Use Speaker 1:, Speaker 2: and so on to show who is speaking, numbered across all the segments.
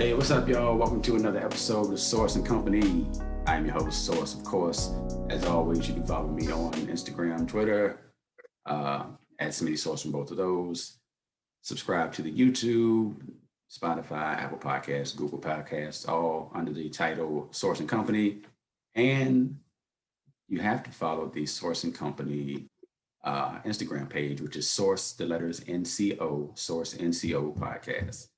Speaker 1: Hey, what's up, y'all? Welcome to another episode of Source and Company. I'm your host, Source, of course. As always, you can follow me on Instagram, Twitter, at Smitty Source from both of those. Subscribe to the YouTube, Spotify, Apple Podcasts, Google Podcasts, all under the title Source and Company. And you have to follow the Source and Company Instagram page, which is Source, the letters NCO, Source NCO Podcast.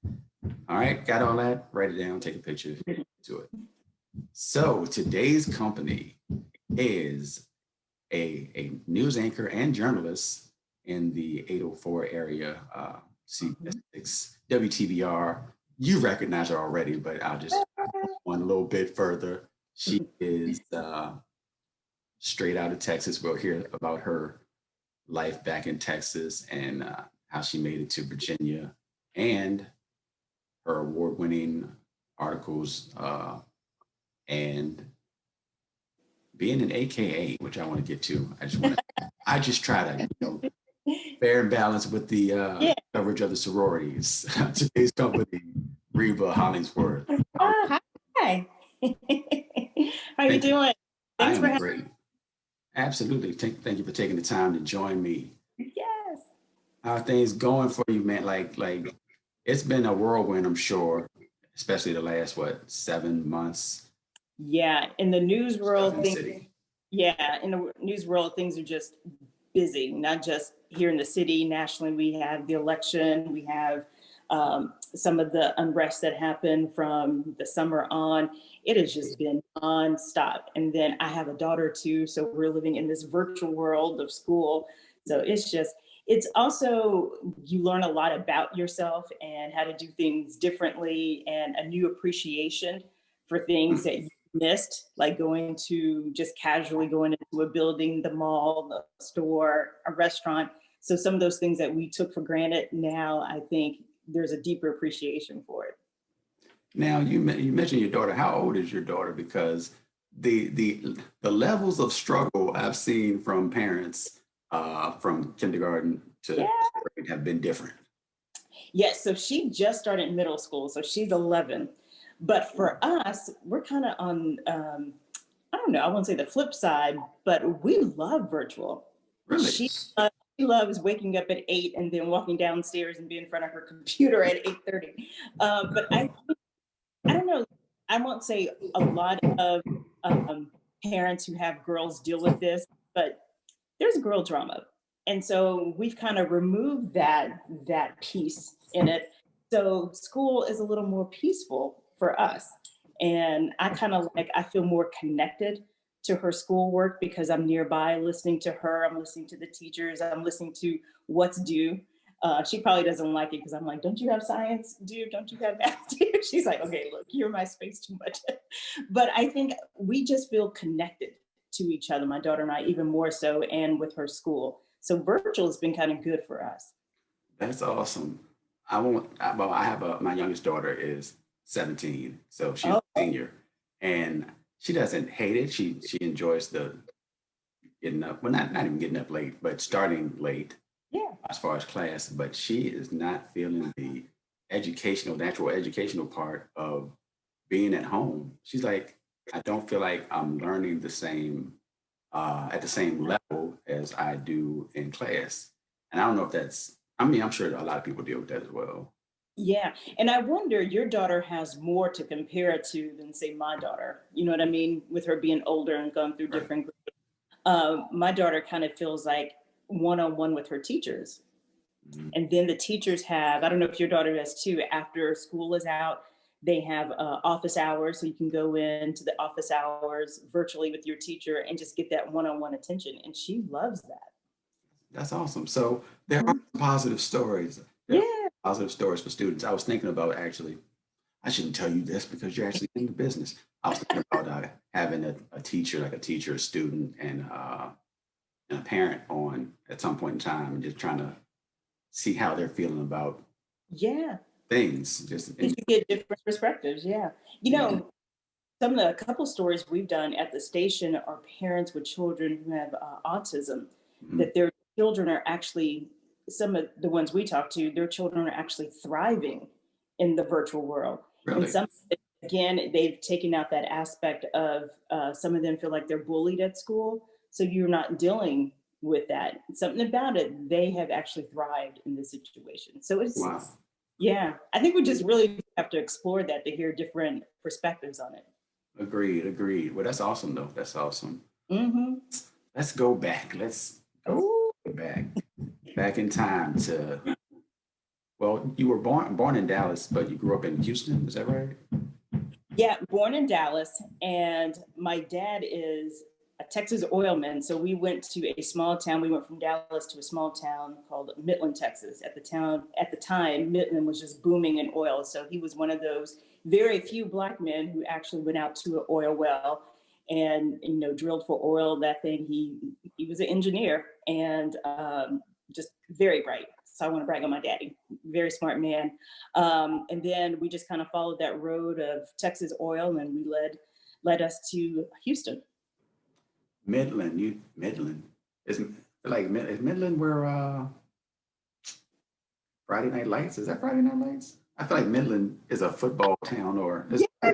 Speaker 1: All right, got all that? Write it down, take a picture, do it. So today's company is a news anchor and journalist in the 804 area, CBS6 WTVR. You recognize her already, but I'll just one a little bit further. She is straight out of Texas. We'll hear about her life back in Texas and how she made it to Virginia and her award-winning articles and being an AKA, which I want to get to. I just try to, fair and balance with the coverage of the sororities. Today's company, Reba Hollingsworth.
Speaker 2: Oh, hi. How you doing?
Speaker 1: Thanks for having me. Great. Absolutely. Thank you for taking the time to join me.
Speaker 2: Yes.
Speaker 1: How are things going for you, man? Like it's been a whirlwind, I'm sure, especially the last, 7 months?
Speaker 2: Yeah, in the news world, in the news world, things are just busy, not just here in the city. Nationally, we have the election, we have some of the unrest that happened from the summer on. It has just been nonstop. And then I have a daughter too, so we're living in this virtual world of school. So it's also, you learn a lot about yourself and how to do things differently and a new appreciation for things that you missed, like just casually going into a building, the mall, the store, a restaurant. So some of those things that we took for granted, now I think there's a deeper appreciation for it.
Speaker 1: Now, you mentioned your daughter. How old is your daughter? Because the levels of struggle I've seen from parents from kindergarten to grade have been different.
Speaker 2: Yes, so she just started middle school, so she's 11. But for us, we're kind of on, I don't know, I won't say the flip side, but we love virtual.
Speaker 1: Really?
Speaker 2: She loves waking up at 8 and then walking downstairs and being in front of her computer at 8:30. But I don't know, I won't say a lot of parents who have girls deal with this, but there's girl drama. And so we've kind of removed that piece in it. So school is a little more peaceful for us. And I feel more connected to her schoolwork because I'm nearby listening to her, I'm listening to the teachers, I'm listening to what's due. She probably doesn't like it because I'm like, don't you have science due? Don't you have math due? She's like, okay, look, you're my space too much. But I think we just feel connected to each other, my daughter and I, even more so, and with her school. So virtual has been kind of good for us.
Speaker 1: That's awesome. My youngest daughter is 17, so she's a senior, and she doesn't hate it. She enjoys the getting up, well, not even getting up late, but starting late.
Speaker 2: Yeah.
Speaker 1: As far as class, but she is not feeling the natural educational part of being at home. She's like, I don't feel like I'm learning the same at the same level as I do in class. And I don't know if I'm sure a lot of people deal with that as well.
Speaker 2: Yeah. And I wonder, your daughter has more to compare it to than, say, my daughter. You know what I mean? With her being older and going through different groups. My daughter kind of feels like one-on-one with her teachers. Mm-hmm. And then the teachers have, I don't know if your daughter has too, after school is out, they have office hours, so you can go into the office hours virtually with your teacher and just get that one-on-one attention. And she loves that.
Speaker 1: That's awesome. So there are positive stories. Positive stories for students. I was thinking about, actually, I shouldn't tell you this because you're actually in the business. I was thinking about having a teacher, like a teacher, a student, and a parent on at some point in time, and just trying to see how they're feeling about things. Just
Speaker 2: you get different perspectives. Yeah. A couple stories we've done at the station are parents with children who have autism, that their children are actually, some of the ones we talk to, their children are actually thriving in the virtual world. And
Speaker 1: Really?
Speaker 2: some, again, they've taken out that aspect of some of them feel like they're bullied at school. So you're not dealing with that. Something about it, they have actually thrived in this situation. So it's,
Speaker 1: Wow.
Speaker 2: yeah, I think we just really have to explore that to hear different perspectives on it.
Speaker 1: Agreed. Agreed. Well, that's awesome, though. That's awesome.
Speaker 2: Mm-hmm.
Speaker 1: Let's go back. Let's go
Speaker 2: Ooh.
Speaker 1: back in time to, well, you were born in Dallas, but you grew up in Houston. Is that right?
Speaker 2: Yeah, born in Dallas, and my dad is a Texas oilman. So we went to a small town. We went from Dallas to a small town called Midland, Texas. At the time, Midland was just booming in oil. So he was one of those very few Black men who actually went out to an oil well and drilled for oil. That thing. He was an engineer and just very bright. So I want to brag on my daddy. Very smart man. And then we just kind of followed that road of Texas oil, and we led us to Houston.
Speaker 1: Midland. Is like is Midland where Friday Night Lights? Is that Friday Night Lights? I feel like Midland is a football town, or is
Speaker 2: Yeah,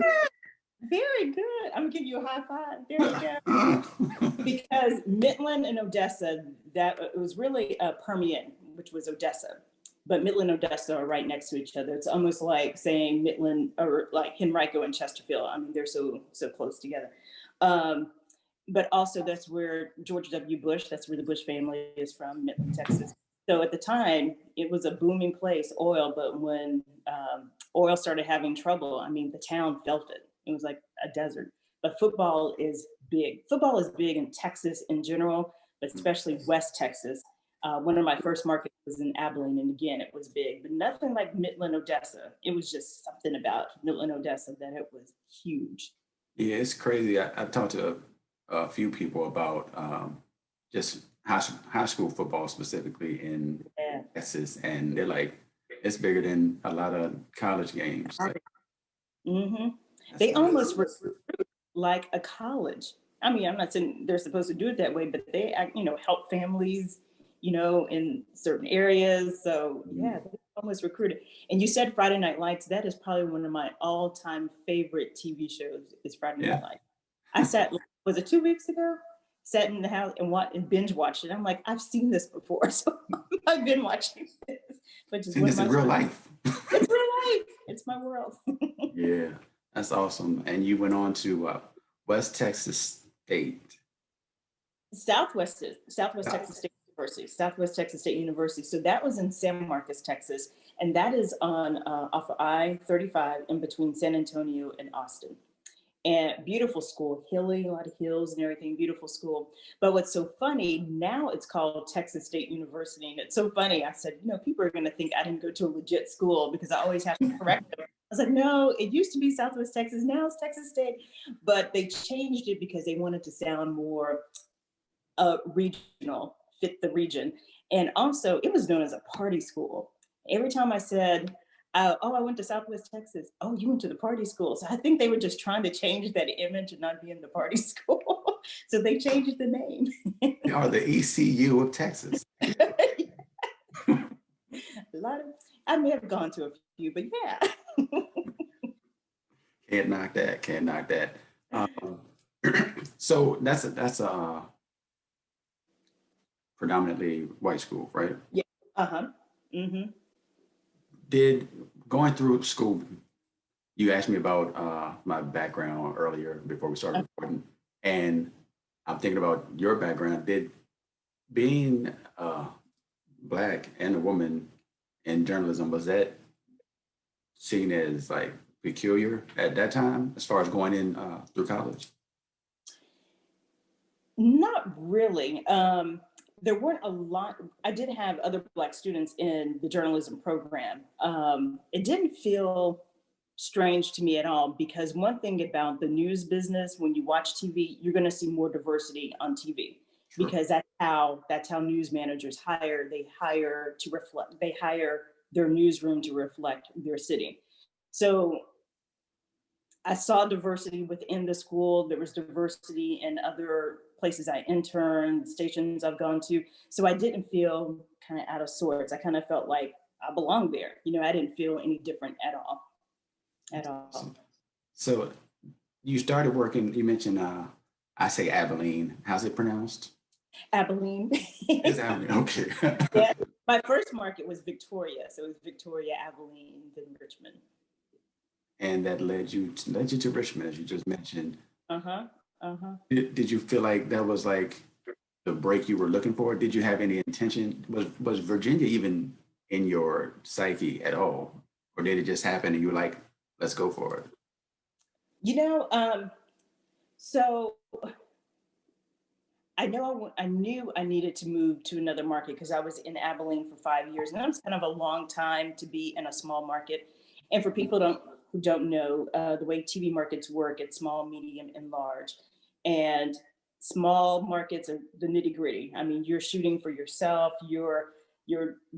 Speaker 2: very good. I'm gonna give you a high five. There you go. Because Midland and Odessa, that it was really Permian, which was Odessa. But Midland and Odessa are right next to each other. It's almost like saying Midland or like Henrico and Chesterfield. I mean, they're so close together. But also that's where George W. Bush, that's where the Bush family is from, Midland, Texas. So at the time, it was a booming place, oil. But when oil started having trouble, I mean, the town felt it. It was like a desert. But football is big. Football is big in Texas in general, but especially West Texas. One of my first markets was in Abilene, and again, it was big, but nothing like Midland, Odessa. It was just something about Midland, Odessa that it was huge.
Speaker 1: Yeah, it's crazy. I've talked to a few people about just high school football specifically in
Speaker 2: Yeah.
Speaker 1: Texas, and they're like, it's bigger than a lot of college games. Like,
Speaker 2: Mm-hmm.
Speaker 1: that's
Speaker 2: They
Speaker 1: nuts.
Speaker 2: almost recruit like a college. I mean, I'm not saying they're supposed to do it that way, but they, help families, in certain areas. So yeah, they almost recruited. And you said Friday Night Lights. That is probably one of my all-time favorite TV shows. Is Friday
Speaker 1: Yeah.
Speaker 2: Night Lights. I sat, was it 2 weeks ago? Sat in the house and binge watched it. I'm like, I've seen this before, so I've been watching this. But just
Speaker 1: Seen this in real life.
Speaker 2: It's real life. It's my world.
Speaker 1: Yeah, that's awesome. And you went on to West Texas State.
Speaker 2: Southwest Texas State University, Southwest Texas State University. So that was in San Marcos, Texas, and that is on off of I-35 in between San Antonio and Austin. And beautiful school, hilly, a lot of hills and everything, beautiful school. But what's so funny, now it's called Texas State University. And it's so funny, I said, people are gonna think I didn't go to a legit school because I always have to correct them. I was like, no, it used to be Southwest Texas, now it's Texas State. But they changed it because they wanted to sound more regional, fit the region. And also it was known as a party school. Every time I said, oh, I went to Southwest Texas. Oh, you went to the party school. So I think they were just trying to change that image and not be in the party school. So they changed the name.
Speaker 1: They are the ECU of Texas.
Speaker 2: I may have gone to a few, but yeah.
Speaker 1: Can't knock that. Can't knock that. So that's a predominantly white school, right?
Speaker 2: Yeah. Uh-huh. Mm-hmm.
Speaker 1: Did going through school, you asked me about my background earlier before we started recording, and I'm thinking about your background. Did being Black and a woman in journalism, was that seen as like peculiar at that time as far as going in through college?
Speaker 2: Not really. There weren't a lot. I did have other Black students in the journalism program. It didn't feel strange to me at all, because one thing about the news business, when you watch TV, you're going to see more diversity on TV. Sure. Because that's how news managers hire. They hire to reflect. They hire their newsroom to reflect their city. So I saw diversity within the school. There was diversity in other places I interned, stations I've gone to. So I didn't feel kind of out of sorts. I kind of felt like I belonged there. I didn't feel any different at all. at all.
Speaker 1: So you started working, you mentioned, I say Abilene. How's it pronounced?
Speaker 2: Abilene.
Speaker 1: It's Abilene, okay.
Speaker 2: Yeah, my first market was Victoria, so it was Victoria, Abilene, then Richmond.
Speaker 1: And that led you to Richmond, as you just mentioned.
Speaker 2: Uh-huh. Uh-huh.
Speaker 1: Did you feel like that was like the break you were looking for? Did you have any intention? Was Virginia even in your psyche at all? Or did it just happen and you were like, let's go for it?
Speaker 2: You know, so I knew I needed to move to another market because I was in Abilene for 5 years, and that was kind of a long time to be in a small market. And for people who don't know, the way TV markets work, it's small, medium, and large. And small markets are the nitty gritty. I mean, you're shooting for yourself, you're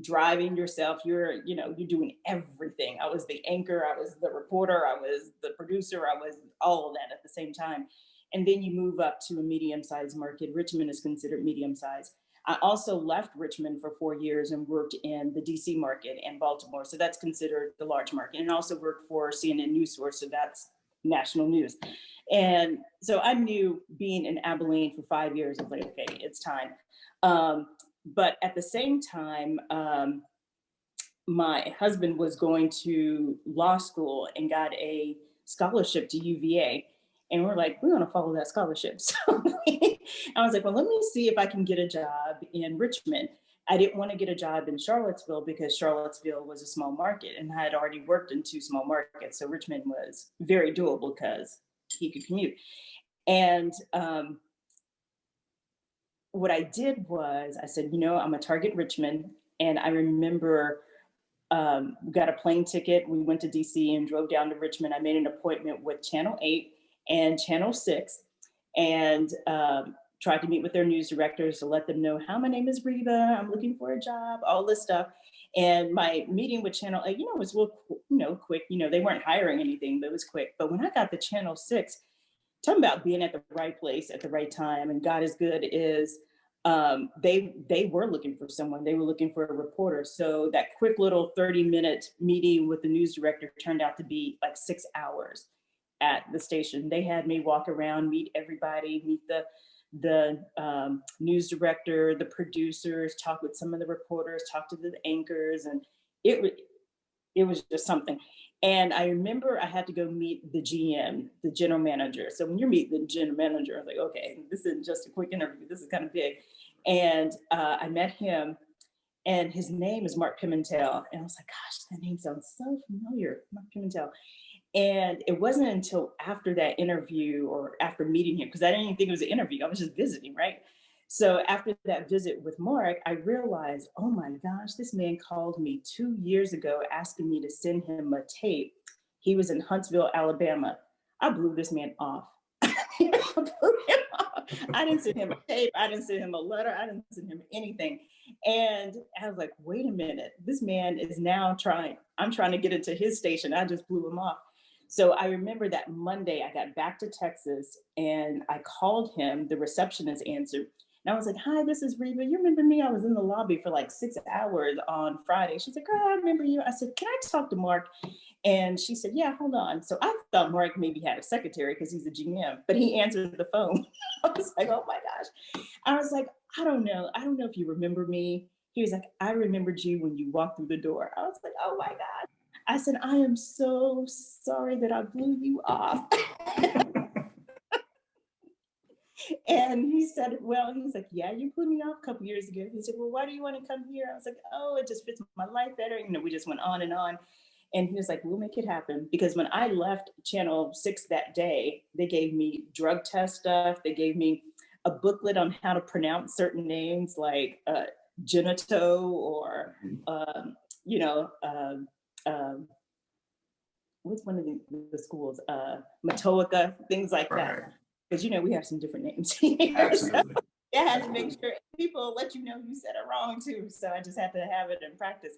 Speaker 2: driving yourself, you're doing everything. I was the anchor, I was the reporter, I was the producer, I was all of that at the same time. And then you move up to a medium-sized market. Richmond is considered medium-sized. I also left Richmond for 4 years and worked in the DC market and Baltimore. So that's considered the large market. And also worked for CNN News Source. So that's national news. And so I knew being in Abilene for 5 years, I was like, okay, it's time. But at the same time, my husband was going to law school and got a scholarship to UVA. And we're like, we're going to follow that scholarship. So I was like, well, let me see if I can get a job in Richmond. I didn't want to get a job in Charlottesville because Charlottesville was a small market and I had already worked in two small markets. So Richmond was very doable because he could commute. And what I did was I said, I'm going to target Richmond. And I remember we got a plane ticket. We went to DC and drove down to Richmond. I made an appointment with Channel 8 and Channel 6 and tried to meet with their news directors to let them know how my name is Reba. I'm looking for a job, all this stuff. And my meeting with Channel 8, was real, quick. They weren't hiring anything, but it was quick. But when I got to Channel 6, talking about being at the right place at the right time, and God is good is they were looking for someone. They were looking for a reporter. So that quick little 30-minute meeting with the news director turned out to be like 6 hours at the station. They had me walk around, meet everybody, meet the news director, the producers, talk with some of the reporters, talk to the anchors, and it was just something. And I remember I had to go meet the GM, the general manager. So when you meet the general manager, I was like, okay, this isn't just a quick interview. This is kind of big. And I met him, and his name is Mark Pimentel. And I was like, gosh, that name sounds so familiar, Mark Pimentel. And it wasn't until after that interview or after meeting him, because I didn't even think it was an interview. I was just visiting, right? So after that visit with Mark, I realized, oh my gosh, this man called me 2 years ago asking me to send him a tape. He was in Huntsville, Alabama. I blew this man off. I didn't send him a tape. I didn't send him a letter. I didn't send him anything. And I was like, wait a minute. This man is now I'm trying to get into his station. I just blew him off. So I remember that Monday I got back to Texas and I called him. The receptionist answered. And I was like, hi, this is Reba. You remember me? I was in the lobby for like 6 hours on Friday. She's like, oh, I remember you. I said, can I talk to Mark? And she said, yeah, hold on. So I thought Mark maybe had a secretary because he's a GM, but he answered the phone. I was like, oh my gosh. I was like, I don't know. I don't know if you remember me. He was like, I remembered you when you walked through the door. I was like, oh my God. I said, I am so sorry that I blew you off. And he said, well, he was like, yeah, you blew me off a couple years ago. He said, well, why do you want to come here? I was like, oh, it just fits my life better. We just went on and on. And he was like, we'll make it happen. Because when I left Channel 6 that day, they gave me drug test stuff. They gave me a booklet on how to pronounce certain names like Genito or, what's one of the schools? Matoaka, things like that. Because, we have some different names here.
Speaker 1: Absolutely.
Speaker 2: So I had to make sure people let you know you said it wrong too. So I just had to have it in practice.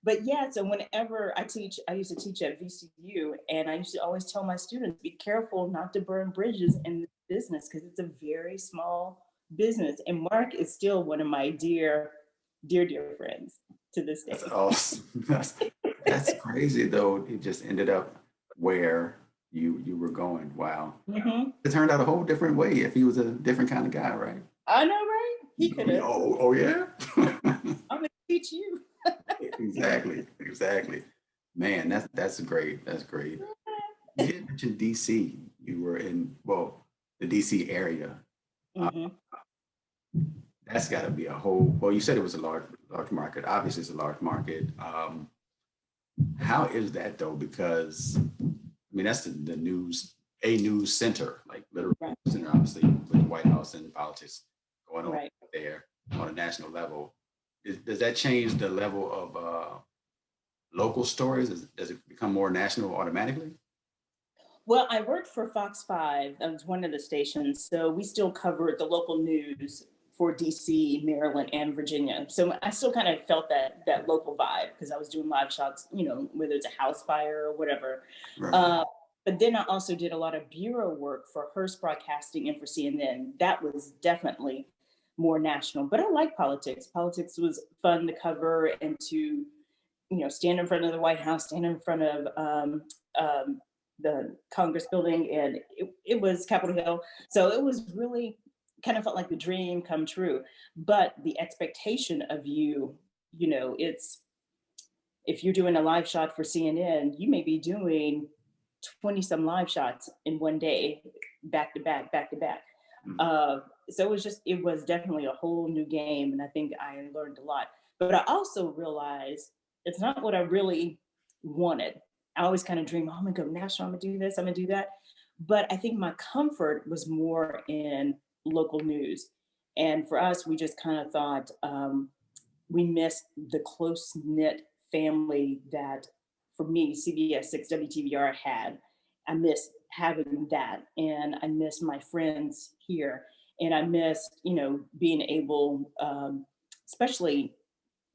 Speaker 2: But yeah, so whenever I used to teach at VCU, and I used to always tell my students, be careful not to burn bridges in this business because it's a very small business. And Mark is still one of my dear friends to this day.
Speaker 1: That's awesome. That's crazy though. It just ended up where you were going. Wow.
Speaker 2: Mhm.
Speaker 1: It turned out a whole different way if he was a different kind of guy, right?
Speaker 2: I know, right? He could have.
Speaker 1: Oh yeah.
Speaker 2: I'm gonna teach you.
Speaker 1: Exactly. Man, that's great. That's great. You did mention DC. You were in, well, the DC area. Uh,
Speaker 2: Mhm.
Speaker 1: that's got to be a whole. Well, you said it was a large market. Obviously, it's a large market. How is that though? Because I mean, that's the news, a news center, like literally
Speaker 2: Right.
Speaker 1: center, obviously, with the White House and politics going on
Speaker 2: Right.
Speaker 1: there on a national level. Does that change the level of local stories? Does it become more national automatically?
Speaker 2: Well, I worked for Fox 5. That was one of the stations. So we still covered the local news for DC, Maryland, and Virginia. So I still kind of felt that local vibe because I was doing live shots, whether it's a house fire or whatever.
Speaker 1: Right.
Speaker 2: But then I also did a lot of bureau work for Hearst Broadcasting and for CNN. That was definitely more national. But I like politics. Politics was fun to cover and to, stand in front of the White House, stand in front of the Congress building, and it was Capitol Hill. So it was really kind of felt like the dream come true. But the expectation of it's if you're doing a live shot for CNN, you may be doing 20 some live shots in one day, back to back, back to back. So it was definitely a whole new game. And I think I learned a lot. But I also realized it's not what I really wanted. I always kind of dream, oh, I'm gonna go national, I'm gonna do this, I'm gonna do that. But I think my comfort was more in local news. And for us, we just kind of thought we missed the close knit family that, for me, CBS6 WTVR had. I missed having that, and I miss my friends here, and I missed, being able, especially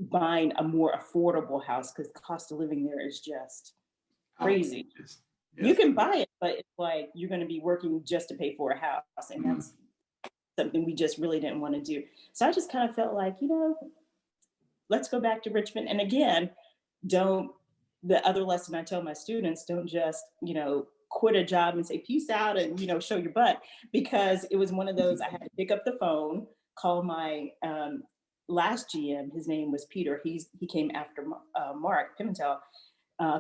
Speaker 2: buying a more affordable house because the cost of living there is just crazy.
Speaker 1: Outrageous.
Speaker 2: You
Speaker 1: Yes.
Speaker 2: can buy it, but it's like you're going to be working just to pay for a house, and that's something we just really didn't want to do. So I just kind of felt like, let's go back to Richmond. And again, don't the other lesson I tell my students, don't just, quit a job and say peace out and, show your butt, because it was one of those I had to pick up the phone, call my last GM. His name was Peter. He came after Mark Pimentel.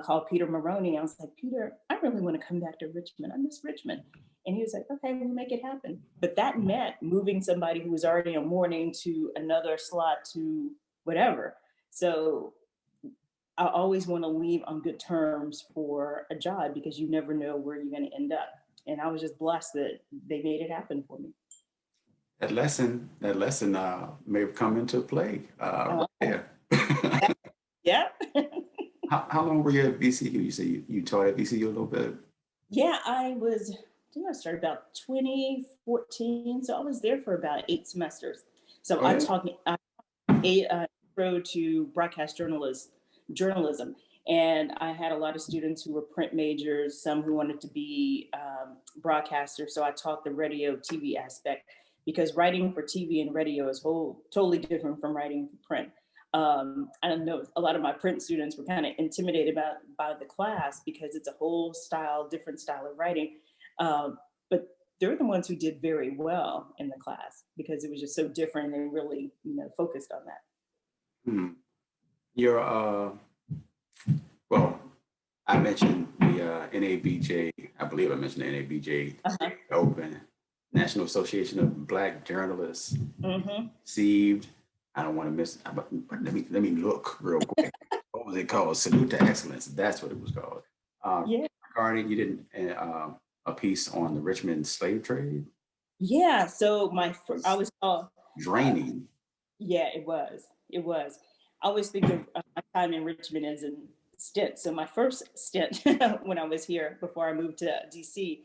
Speaker 2: Called Peter Maroney. I was like, Peter, I really want to come back to Richmond. I miss Richmond. And he was like, okay, we'll make it happen. But that meant moving somebody who was already on morning to another slot to whatever. So I always want to leave on good terms for a job because you never know where you're going to end up. And I was just blessed that they made it happen for me.
Speaker 1: That lesson may have come into play right there.
Speaker 2: Yeah.
Speaker 1: How long were you at VCU? You say you taught at VCU a little bit?
Speaker 2: Yeah, I started about 2014. So I was there for about 8 semesters. So I taught intro to broadcast journalism. And I had a lot of students who were print majors, some who wanted to be broadcasters. So I taught the radio TV aspect because writing for TV and radio is totally different from writing for print. I don't know, a lot of my print students were kind of intimidated by the class because it's a whole different style of writing. But they're the ones who did very well in the class because it was just so different and really, focused on that.
Speaker 1: Your well, I mentioned the NABJ. I believe I mentioned the NABJ Open, National Association of Black Journalists. Received. I don't want to miss, but let me look real quick. What was it called? Salute to Excellence. That's what it was called. Regarding, you did a piece on the Richmond slave trade.
Speaker 2: Yeah. So I was called
Speaker 1: draining.
Speaker 2: Yeah, it was. I always think of my time in Richmond as a stint. So my first stint when I was here before I moved to DC,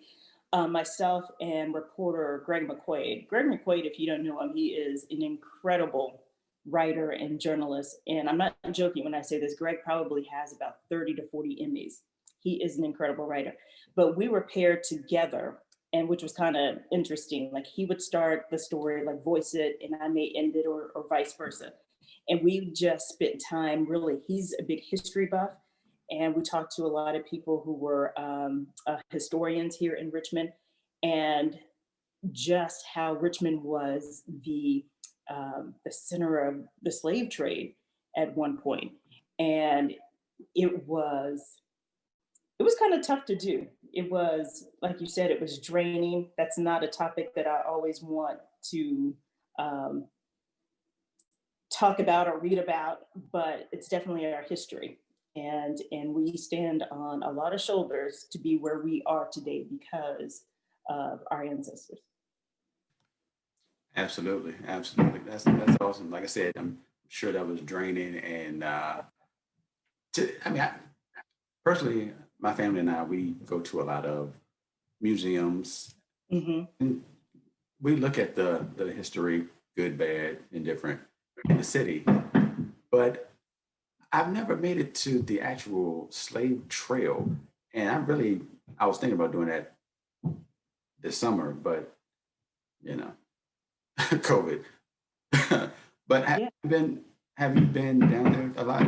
Speaker 2: myself and reporter Greg McQuaid. Greg McQuaid, if you don't know him, he is an incredible writer and journalist. And I'm not joking when I say this. Greg probably has about 30 to 40 Emmys. He is an incredible writer. But we were paired together, and which was kind of interesting. Like he would start the story, like voice it, and I may end it, or vice versa. And we just spent time really, he's a big history buff. and we talked to a lot of people who were historians here in Richmond, and just how Richmond was the center of the slave trade at one point, and it was it was kind of tough to do. It was, like you said, it was draining. That's not a topic that I always want to um, talk about or read about, but it's definitely our history. And we stand on a lot of shoulders to be where we are today because of our ancestors.
Speaker 1: Absolutely, absolutely. That's awesome. Like I said, I'm sure that was draining, and I mean, personally, my family and I, we go to a lot of museums,
Speaker 2: Hmm.
Speaker 1: and we look at the history, good, bad, indifferent, in the city. But I've never made it to the actual slave trail, and I was thinking about doing that this summer, but you know, COVID. But
Speaker 2: Yeah.
Speaker 1: have you been down there a lot?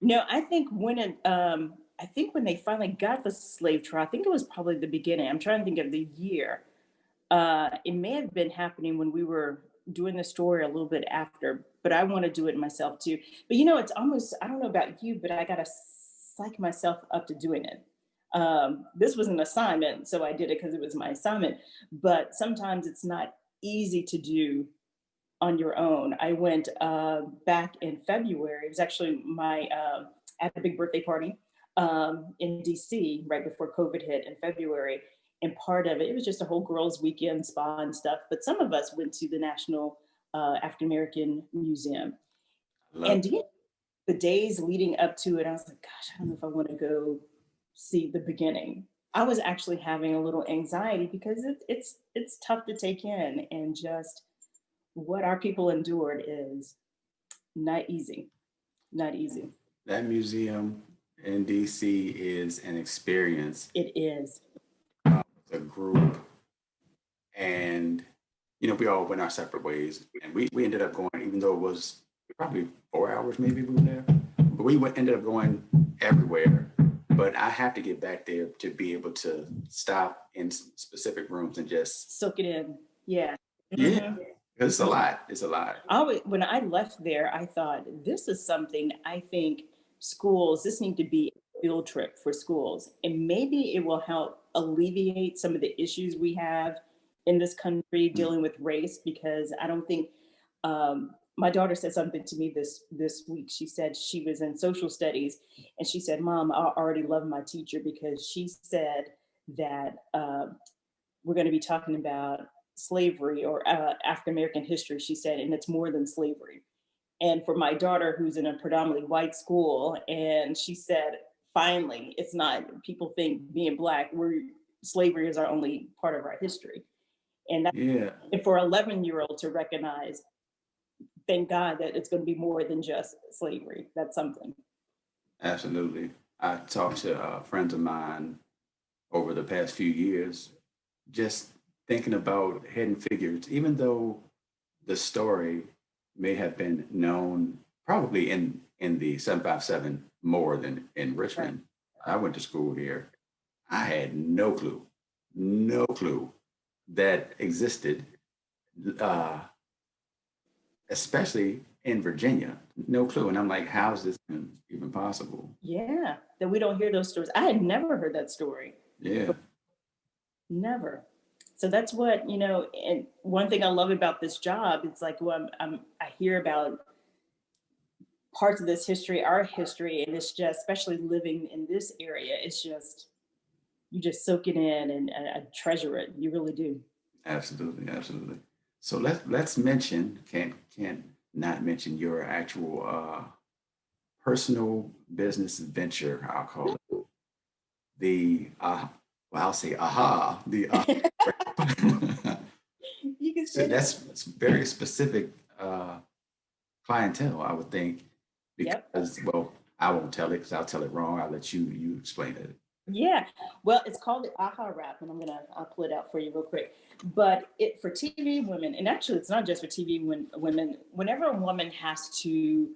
Speaker 2: No, I think when they finally got the slave trade, I think it was probably the beginning. I'm trying to think of the year. It may have been happening when we were doing the story a little bit after, but I want to do it myself too. But it's almost, I don't know about you, but I got to psych myself up to doing it. This was an assignment, so I did it because it was my assignment. But sometimes it's not easy to do on your own. I went back in February. It was actually my at a big birthday party in DC right before COVID hit in February. And part of it, it was just a whole girls' weekend spa and stuff. But some of us went to the National African American Museum.
Speaker 1: Love.
Speaker 2: And the days leading up to it, I was like, gosh, I don't know if I want to go see the beginning. I was actually having a little anxiety because it's tough to take in, and just what our people endured is not easy, not easy.
Speaker 1: That museum in DC is an experience.
Speaker 2: It is.
Speaker 1: A group, and we all went our separate ways, and we ended up going, even though it was probably 4 hours maybe we were there, but ended up going everywhere. But I have to get back there to be able to stop in specific rooms and just
Speaker 2: Soak it in. Yeah.
Speaker 1: yeah,
Speaker 2: Hmm.
Speaker 1: it's a lot. It's a lot.
Speaker 2: When I left there, I thought this is something I think this need to be a field trip for schools. And maybe it will help alleviate some of the issues we have in this country
Speaker 1: Mm.
Speaker 2: dealing with race, because I don't think my daughter said something to me this week. She said she was in social studies, and she said, "Mom, I already love my teacher because she said that we're going to be talking about slavery or African American history," she said, "and it's more than slavery." And for my daughter, who's in a predominantly white school, and she said, finally, it's not, people think being Black, slavery is our only part of our history. And,
Speaker 1: Yeah,
Speaker 2: and for an 11-year-old to recognize, thank God that it's going to be more than just slavery. That's something.
Speaker 1: absolutely. I talked to friends of mine over the past few years, just thinking about Hidden Figures, even though the story may have been known probably in the 757 more than in
Speaker 2: Right.
Speaker 1: Richmond. I went to school here. I had no clue that existed, uh, especially in Virginia. No clue. And I'm like, how's this even possible?
Speaker 2: Yeah, that we don't hear those stories. I had never heard that story.
Speaker 1: Yeah.
Speaker 2: Never. So that's what, and one thing I love about this job, it's like, well, I hear about parts of this history, our history, and it's just, especially living in this area, it's just, you just soak it in and treasure it. You really do.
Speaker 1: Absolutely, absolutely. So let's mention, can't not mention your actual personal business venture, I'll call it. The well, I'll say aha, the
Speaker 2: You can
Speaker 1: so
Speaker 2: say that.
Speaker 1: that's very specific clientele, I would think,
Speaker 2: Yep.
Speaker 1: because well, I won't tell it because I'll tell it wrong. I'll let you explain it.
Speaker 2: Yeah. Well, it's called the AHA Wrap, and I'll pull it out for you real quick. But it for TV women, and actually, it's not just for TV women. Whenever a woman has to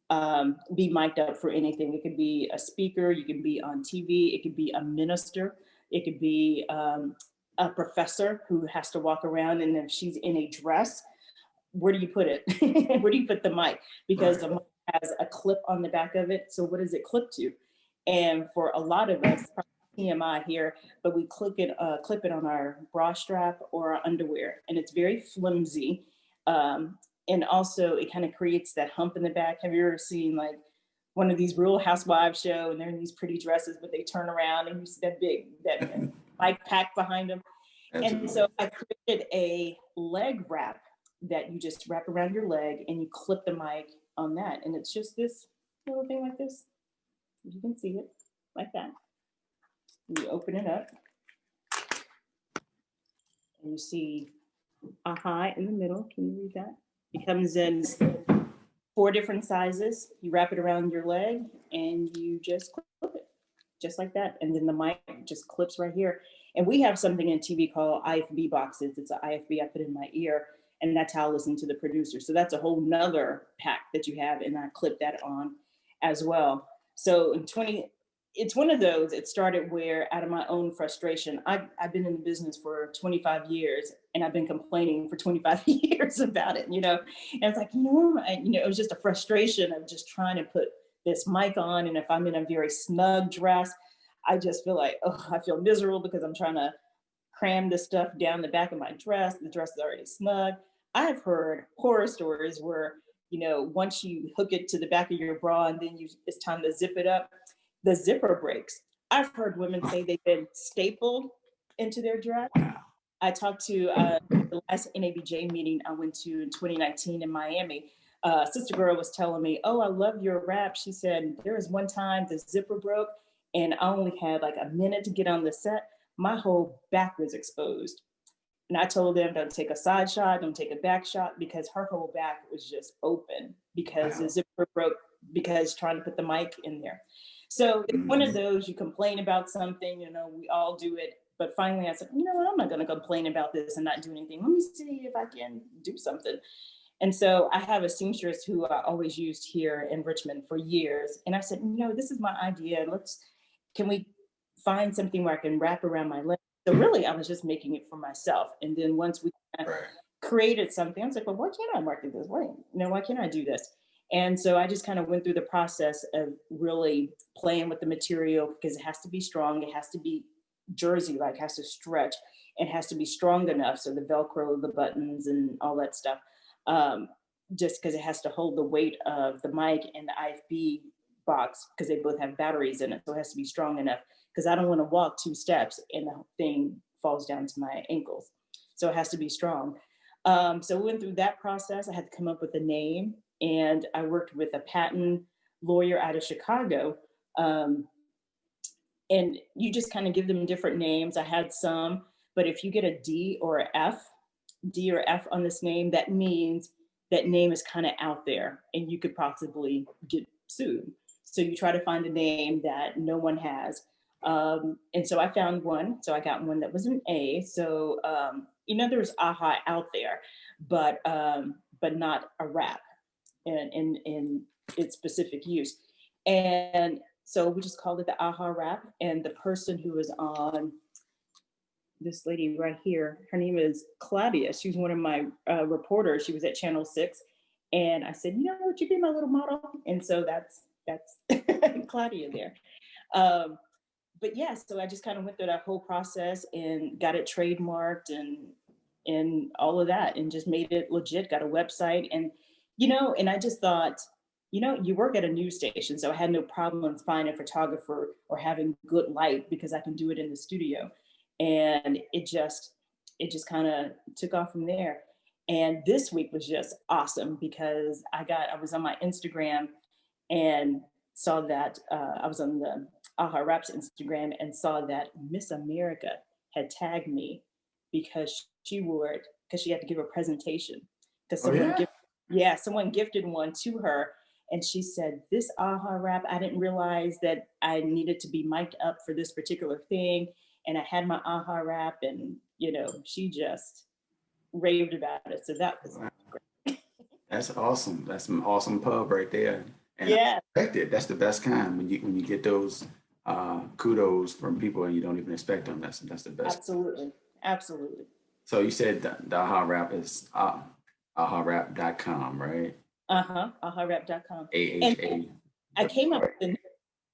Speaker 2: be mic'd up for anything. It could be a speaker, you can be on TV, it could be a minister, it could be a professor who has to walk around, and if she's in a dress, where do you put it? Where do you put the mic? Because the mic has a clip on the back of it. So what does it clip to? And for a lot of us, TMI here, but we clip it on our bra strap or our underwear, and it's very flimsy. And also it kind of creates that hump in the back. Have you ever seen like one of these Real Housewives show, and they're in these pretty dresses, but they turn around and you see that mic pack behind them? Absolutely. And so I created a leg wrap that you just wrap around your leg and you clip the mic on that. And it's just this little thing like this. You can see it like that. You open it up and you see a high in the middle. Can you read that? It comes in 4 different sizes. You wrap it around your leg and you just clip it just like that. And then the mic just clips right here. And we have something in TV called IFB boxes. It's an IFB I put in my ear, and that's how I listen to the producer. So that's a whole nother pack that you have, and I clip that on as well. So it's one of those, it started where out of my own frustration, I've been in the business for 25 years and I've been complaining for 25 years about it, and it's like, it was just a frustration of just trying to put this mic on. And if I'm in a very snug dress, I just feel like, I feel miserable because I'm trying to cram this stuff down the back of my dress. The dress is already snug. I've heard horror stories where, once you hook it to the back of your bra and then it's time to zip it up, the zipper breaks. I've heard women say they've been stapled into their dress. I talked to the last NABJ meeting I went to in 2019 in Miami. Sister girl was telling me, "Oh, I love your rap." She said, "There was one time the zipper broke and I only had like a minute to get on the set. My whole back was exposed." And I told them, don't take a side shot, don't take a back shot, because her whole back was just open because the zipper broke because trying to put the mic in there. So it's one of those, you complain about something, we all do it. But finally I said, you know what, I'm not going to complain about this and not do anything. Let me see if I can do something. And so I have a seamstress who I always used here in Richmond for years. And I said, this is my idea. Can we find something where I can wrap around my leg? So really, I was just making it for myself. And then once we created something, I was like, well, why can't I market this way? Why can't I do this? And so I just kind of went through the process of really playing with the material, because it has to be strong. It has to be jersey-like, has to stretch. It has to be strong enough. So the Velcro, the buttons and all that stuff, just because it has to hold the weight of the mic and the IFB box, because they both have batteries in it. So it has to be strong enough, because I don't want to walk 2 steps and the thing falls down to my ankles. So it has to be strong. So we went through that process. I had to come up with a name, and I worked with a patent lawyer out of Chicago. And you just kind of give them different names. I had some, but if you get a D or F on this name, that means that name is kind of out there and you could possibly get sued. So you try to find a name that no one has. And so I found one. So I got one that was an A. So, there's AHA out there, but not a rap in its specific use. And so we just called it the AHA rap. And the person who was on, this lady right here, her name is Claudia. She's one of my reporters. She was at Channel 6. And I said, would you be my little model? And so that's Claudia there. But yeah, so I just kind of went through that whole process and got it trademarked and all of that, and just made it legit, got a website. And, and I just thought, you work at a news station, so I had no problem finding a photographer or having good light, because I can do it in the studio. And it just kind of took off from there. And this week was just awesome, because I was on my Instagram and saw that I was on the AHA Raps Instagram and saw that Miss America had tagged me because she wore it, because she had to give a presentation. Because someone gifted one to her, and she said, "This AHA rap, I didn't realize that I needed to be mic'd up for this particular thing, and I had my AHA rap," and she just raved about it. So that was great.
Speaker 1: That's awesome. That's some awesome pub right there. And I
Speaker 2: Yeah,
Speaker 1: expect it. That's the best kind when you get those kudos from people and you don't even expect them. That's the best.
Speaker 2: absolutely. Absolutely.
Speaker 1: So you said the AHA Rap is aharap.com, right?
Speaker 2: Uh-huh. AhaRep.com. And
Speaker 1: AHA.
Speaker 2: I came up with the name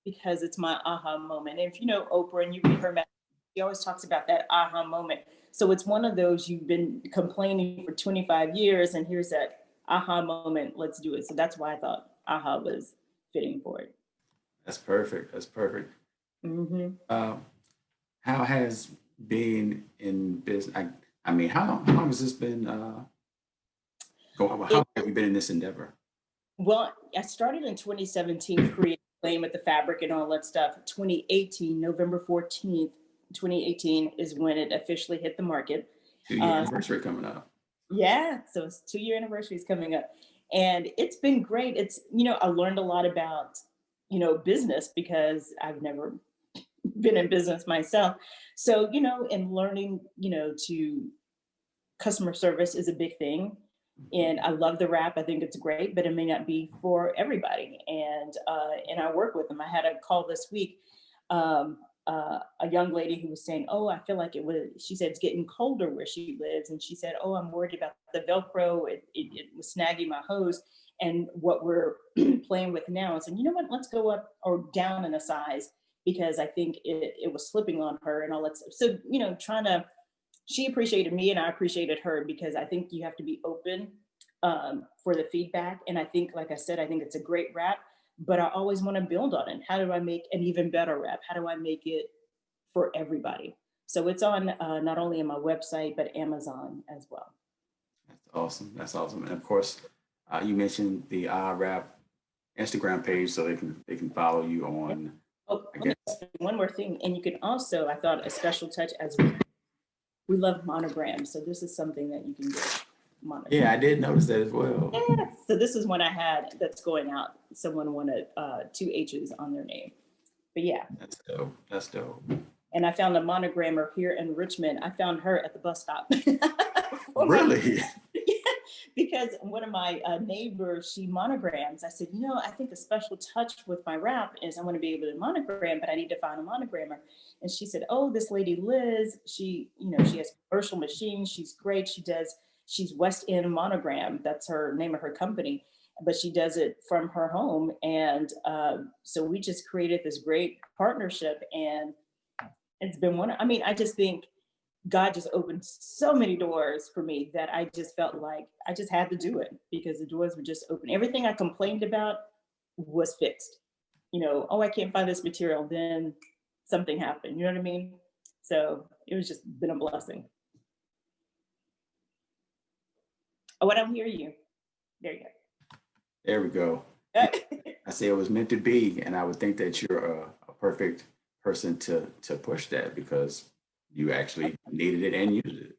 Speaker 2: because it's my aha moment. And if you know Oprah and you read her message, she always talks about that aha moment. So it's one of those you've been complaining for 25 years, and here's that aha moment. Let's do it. So that's why I thought aha was fitting for it.
Speaker 1: That's perfect. That's perfect.
Speaker 2: Hmm.
Speaker 1: Uh, how has being in business? I mean, how long has this been going? How
Speaker 2: It
Speaker 1: long have you been in this endeavor?
Speaker 2: Well, I started in 2017, creating playing with the fabric and all that stuff. 2018, November 14th, 2018 is when it officially hit the market.
Speaker 1: 2 year
Speaker 2: Uh,
Speaker 1: anniversary coming up.
Speaker 2: Yeah, so it's 2 year anniversary is coming up, and it's been great. I learned a lot about business because I've never been in business myself. So and learning to customer service is a big thing, and I love the rap. I think it's great, but it may not be for everybody. And I work with them. I had a call this week. Um, a young lady who was saying, "Oh, I feel like it was." She said it's getting colder where she lives, and she said, "Oh, I'm worried about the Velcro. It was snagging my hose." And what we're playing with now is, and you know what? Let's go up or down in a size because I think it was slipping on her and all that stuff. So trying to she appreciated me and I appreciated her because I think you have to be open for the feedback. And I think, like I said, I think it's a great rap, but I always want to build on it. How do I make an even better rap? How do I make it for everybody? So it's on not only on my website, but Amazon as well.
Speaker 1: That's awesome. That's awesome. And of course, you mentioned the Rap Instagram page, so they can follow you
Speaker 2: Yeah.
Speaker 1: on.
Speaker 2: Oh,
Speaker 1: I
Speaker 2: let me
Speaker 1: guess.
Speaker 2: say one more thing. And you can also, I thought a special touch as we love monograms. So this is something that you can do. Monogram.
Speaker 1: Yeah, I did notice that as well.
Speaker 2: Yeah. So this is one I had that's going out. Someone wanted two H's on their name. But yeah.
Speaker 1: That's dope. That's dope.
Speaker 2: And I found a monogrammer here in Richmond. I found her at the bus stop.
Speaker 1: Really?
Speaker 2: Because one of my neighbors, she monograms. I said, I think a special touch with my rap is I want to be able to monogram, but I need to find a monogrammer. And she said, oh, this lady Liz, she has commercial machines. She's great. She's West End Monogram. That's her name of her company, but she does it from her home. And so we just created this great partnership, and it's been I just think God just opened so many doors for me that I just felt like I just had to do it because the doors were just open. Everything I complained about was fixed. Oh, I can't find this material. Then something happened. You know what I mean? So it was just been a blessing. Oh, I don't hear you. There you
Speaker 1: There we go.
Speaker 2: go.
Speaker 1: I say it was meant to be, and I would think that you're a perfect person to push that because you actually needed it and used it.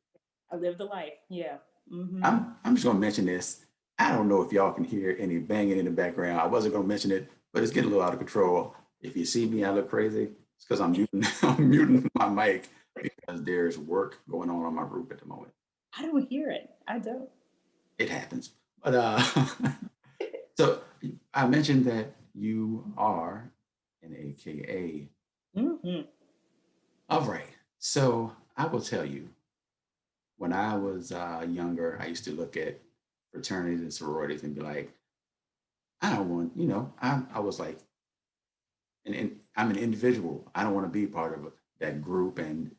Speaker 2: I lived the life. Yeah. Mm-hmm.
Speaker 1: I'm just gonna mention this. I don't know if y'all can hear any banging in the background. I wasn't gonna mention it, but it's getting a little out of control. If you see me, I look crazy. It's because I'm muting I'm muting my mic because there's work going on my roof at the moment.
Speaker 2: I don't hear it. I don't.
Speaker 1: It happens. But so I mentioned that you are an AKA.
Speaker 2: Mm-hmm.
Speaker 1: All right. So I will tell you, when I was younger, I used to look at fraternities and sororities and be like, I don't want, I was like, and I'm an individual. I don't want to be part of that group. And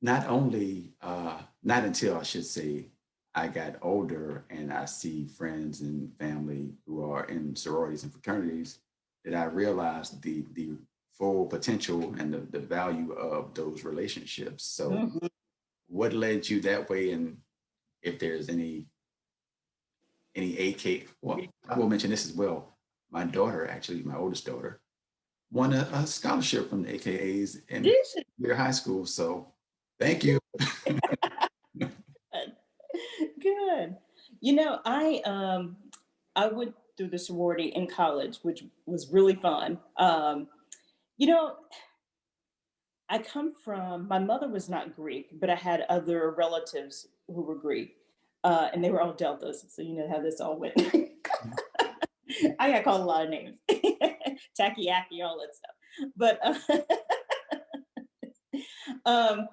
Speaker 1: not only, not until I should say, I got older and I see friends and family who are in sororities and fraternities that I realized the full potential and the value of those relationships. So
Speaker 2: Mm-hmm.
Speaker 1: what led you that way? And if there's any AK, well, I will mention this as well. My daughter, actually, my oldest daughter, won a scholarship from the AKAs in their high school. So thank you.
Speaker 2: Good. I went through the sorority in college, which was really fun. You know, I come from my mother was not Greek, but I had other relatives who were Greek, and they were all deltas. So you know how this all went. I got called a lot of names, tacky, acky, all that stuff. Um,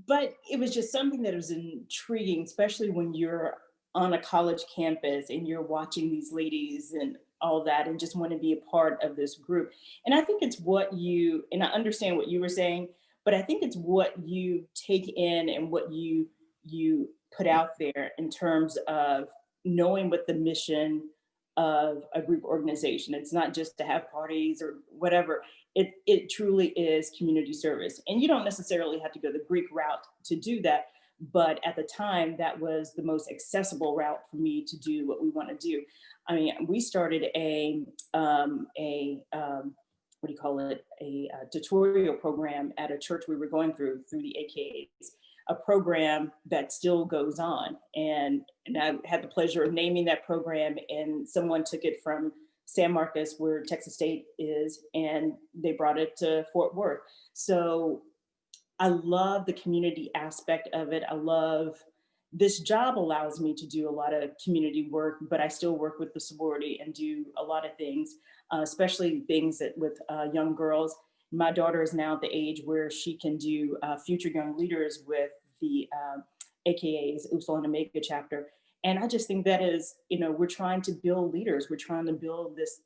Speaker 2: but it was just something that was intriguing, especially when you're on a college campus and you're watching these ladies and all that, and just want to be a part of this group. And I think it's what you, and I understand what you were saying, but I think it's what you take in and what you put out there in terms of knowing what the mission of a group organization. It's not just to have parties or whatever. It truly is community service. And you don't necessarily have to go the Greek route to do that. But at the time, that was the most accessible route for me to do what we want to do. I mean, we started what do you call it? A tutorial program at a church we were going through the AKAs, a program that still goes on. And I had the pleasure of naming that program, and someone took it from San Marcos, where Texas State is, and they brought it to Fort Worth. So I love the community aspect of it. I love this job allows me to do a lot of community work, but I still work with the sorority and do a lot of things, especially things that with young girls. My daughter is now at the age where she can do future young leaders with the AKA's Upsilon and Omega chapter. And I just think that is, we're trying to build leaders. We're trying to build this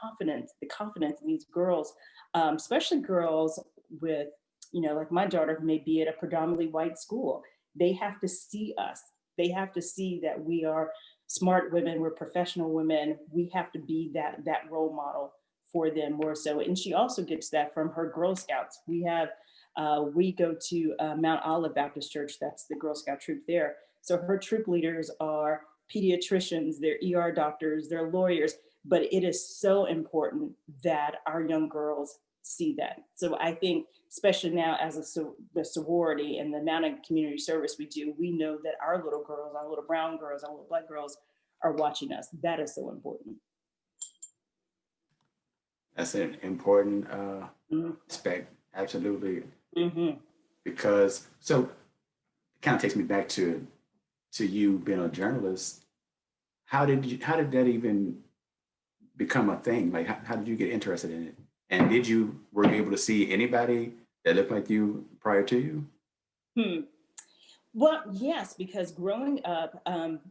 Speaker 2: confidence, the confidence in these girls, especially girls with, like my daughter may be at a predominantly white school. They have to see us. They have to see that we are smart women, we're professional women. We have to be that role model for them more so. And she also gets that from her Girl Scouts. We go to Mount Olive Baptist Church. That's the Girl Scout troop there. So her troop leaders are pediatricians, they're ER doctors, they're lawyers, but it is so important that our young girls see that. So I think, especially now as the sorority and the amount of community service we do, we know that our little girls, our little brown girls, our little black girls are watching us. That is so important.
Speaker 1: That's an important aspect, absolutely.
Speaker 2: Mm-hmm.
Speaker 1: Because so it kind of takes me back to you being a journalist. How did that even become a thing? Like, how did you get interested in it? And were you able to see anybody that looked like you prior to you?
Speaker 2: Well, yes, because growing up,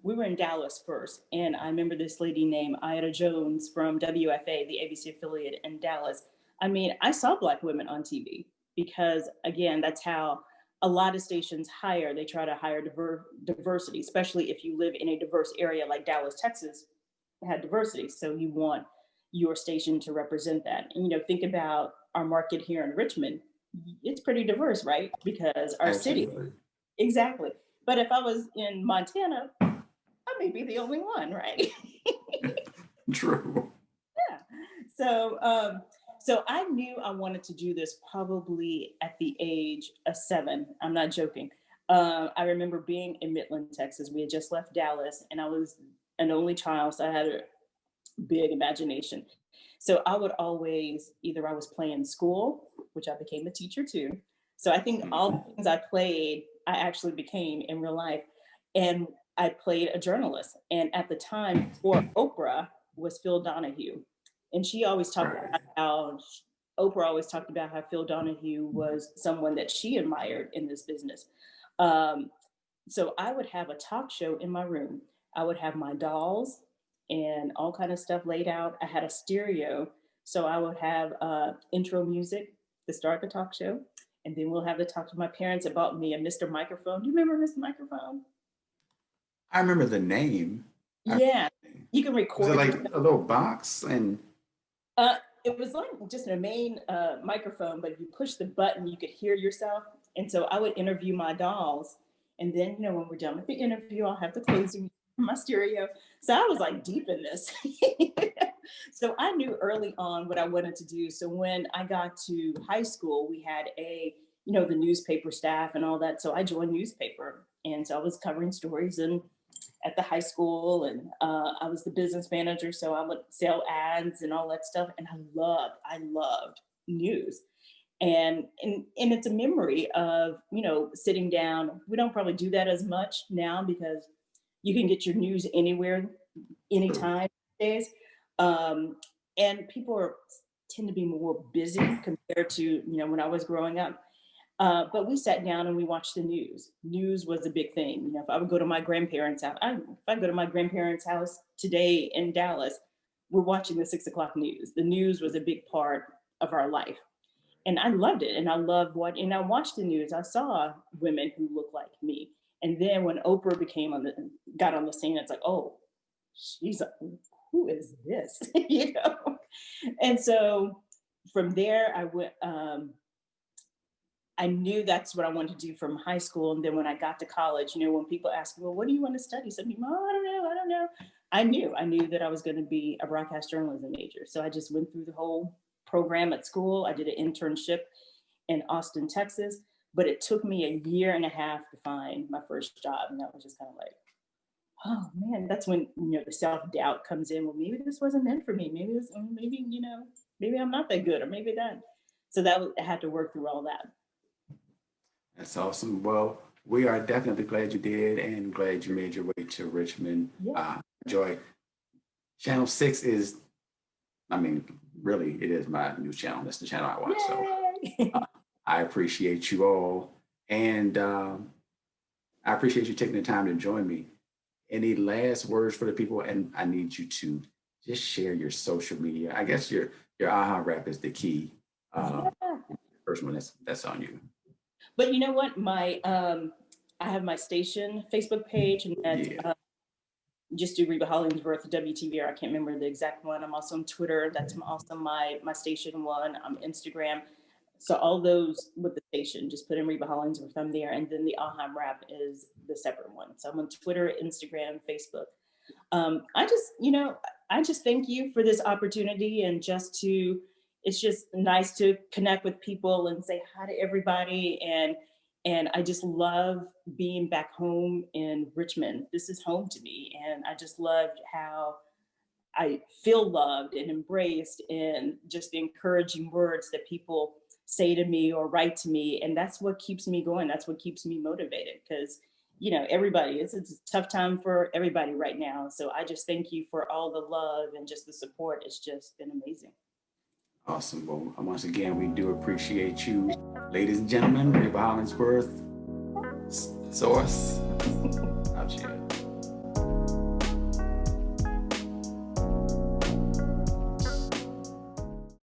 Speaker 2: we were in Dallas first. And I remember this lady named Ida Jones from WFA, the ABC affiliate in Dallas. I mean, I saw Black women on TV because, again, that's how a lot of stations hire. They try to hire diversity, especially if you live in a diverse area like Dallas, Texas, had diversity. So you want your station to represent that. And, think about our market here in Richmond. It's pretty diverse, right? Because our city, exactly. But if I was in Montana, I may be the only one, right?
Speaker 1: True.
Speaker 2: Yeah. So I knew I wanted to do this probably at the age of 7. I'm not joking. I remember being in Midland, Texas. We had just left Dallas, and I was an only child, so I had a big imagination. So I would always, either I was playing school, which I became a teacher too. So I think all the things I played, I actually became in real life. And I played a journalist. And at the time, for Oprah was Phil Donahue. And she always talked about how Oprah always talked about how Phil Donahue was someone that she admired in this business. So I would have a talk show in my room. I would have my dolls and all kind of stuff laid out. I had a stereo, so I would have intro music to start the talk show, and then we'll have to talk to my parents about me a Mr. Microphone. Do you remember Mr. Microphone?
Speaker 1: I remember the name.
Speaker 2: Yeah, you can record.
Speaker 1: Was it like a little box and?
Speaker 2: It was like just a main microphone, but if you push the button, you could hear yourself. And so I would interview my dolls, and then when we're done with the interview, I'll have the closing my stereo. So I was like deep in this. So I knew early on what I wanted to do. So when I got to high school, we had the newspaper staff and all that. So I joined newspaper. And so I was covering stories at the high school, and I was the business manager. So I would sell ads and all that stuff. And I loved news. And it's a memory of, sitting down. We don't probably do that as much now because you can get your news anywhere, anytime. days. And people tend to be more busy compared to, when I was growing up. But we sat down and we watched the news. News was a big thing. If I would go to my grandparents' house, today in Dallas, we're watching the 6 o'clock news. The news was a big part of our life. And I loved it. And I loved and I watched the news. I saw women who looked like me. And then when Oprah got on the scene, it's like, oh, who is this? And so from there, I went, I knew that's what I wanted to do from high school. And then when I got to college, when people ask me, well, what do you want to study? Some people, oh, I don't know. I knew that I was going to be a broadcast journalism major. So I just went through the whole program at school. I did an internship in Austin, Texas, but it took me a year and a half to find my first job. And that was just kind of like, oh man, that's when, the self-doubt comes in. Well, maybe this wasn't meant for me. Maybe I'm not that good, or maybe that. So I had to work through all that.
Speaker 1: That's awesome. Well, we are definitely glad you did, and glad you made your way to Richmond.
Speaker 2: Yeah.
Speaker 1: Joy, Channel 6 is, really, it is my news channel. That's the channel I watch.
Speaker 2: Yay!
Speaker 1: So I appreciate you all. And I appreciate you taking the time to join me. Any last words for the people? And I need you to just share your social media. I guess your AHA rap is the key. First one, that's on you.
Speaker 2: But you know what? I have my station Facebook page, and that's just do Reba Hollingsworth, WTVR. I can't remember the exact one. I'm also on Twitter. That's also my station one. I'm Instagram. So all those with the station, just put in Reba Hollingsworth. I'm there. And then the AHA rap is the separate one. So I'm on Twitter, Instagram, Facebook. I just thank you for this opportunity, and it's just nice to connect with people and say hi to everybody. And I just love being back home in Richmond. This is home to me. And I just loved how I feel loved and embraced, and just the encouraging words that people say to me or write to me. And that's what keeps me going. That's what keeps me motivated, because everybody, it's a tough time for everybody right now. So I just thank you for all the love and just the support. It's just been amazing.
Speaker 1: Awesome. Well, once again, we do appreciate you, ladies and gentlemen. Reba Hollingsworth, Source.